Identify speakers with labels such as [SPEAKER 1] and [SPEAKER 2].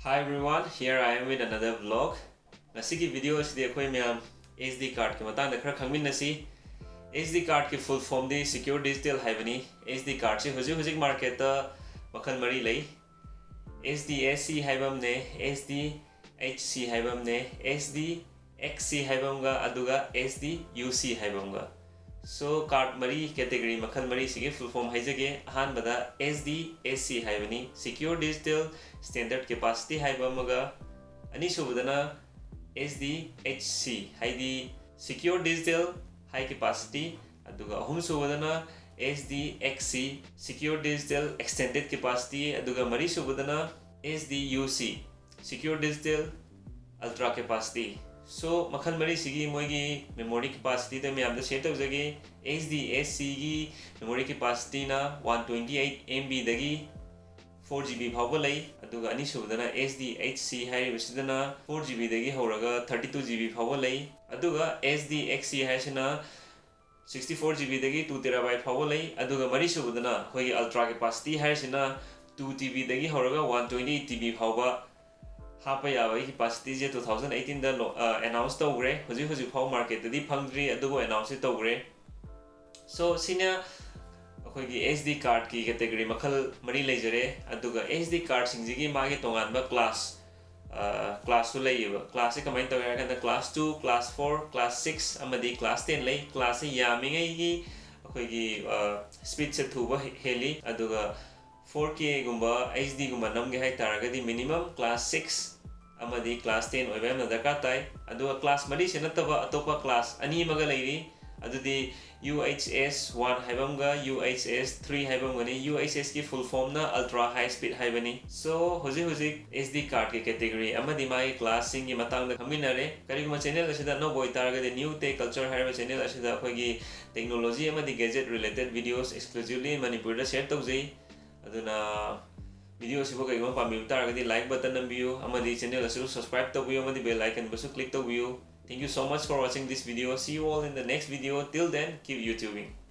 [SPEAKER 1] Hi everyone, here I am with another vlog. Nasi video asidi akoi myam SD card ke matang da khara khangminnasi. SD card ki full form di secure digital haibani. SD card se hujik market ta makhal mari lai. HDXC haibam ne, HDXC haibam ne, HDXC haibam ga aduga HDUC haibam ga. So card mari category makhal mari sige full form haijage ahan bada HDXC haibani secure digital standard capacity haibamaga ani subadana HDXC haidi secure digital high capacity aduga ahum subadana HDXC secure digital extended capacity aduga mari subadana HDUC secure digital ultra capacity. So makhal mari sigi moigi memory capacity ta myam da share tawjage HDXC gi memory capacity na 128 MB dagi 4GB phawba lay aduga ani subadana HDXC hairibasidana 4GB dagi horaga 32GB phawba lay aduga HDXC haisina 64GB dagi 2TB phawba lay aduga mari subadana hoi ultra capacity haisina 2TB dagi horaga 128TB phawba hapa yawa capacity je 2018 da announce tawgre hoji phau market di phangdri adugo announce tawgre. So sina akhoi SD card ki category makhal mari leijare aduga SD card singjigi magi tonganba class su leiba class e kamai tawera kan class 2 class 4 class 6 amadi class 10 lei class e yamingai gi akhoi speed se thuba heli aduga 4K gumba HD gumba namge hai taragadi minimum class 6 amadi class 10 oiba na darka tai aduga class mari se nataba atopa class ani maga leiri adudi UHS 1 haibamga UHS 3 haibamgani UHS ki full form na ultra high speed haibani. So hoji SD card ki category amadi mai class sing gi matang da khaminare kariguma channel asida no boy taragadi NewTech culture haiba channel asida akhoi technology amadi gadget related videos exclusively Manipuri da share tawjai aduna video sibo kai goma pambi taragadi like button nambiyo amadi channel asu subscribe tawbiyo amadi bell icon basu click tawbiyo. Thank you so much for watching this video. See you all in the next video. Till then, keep YouTubing.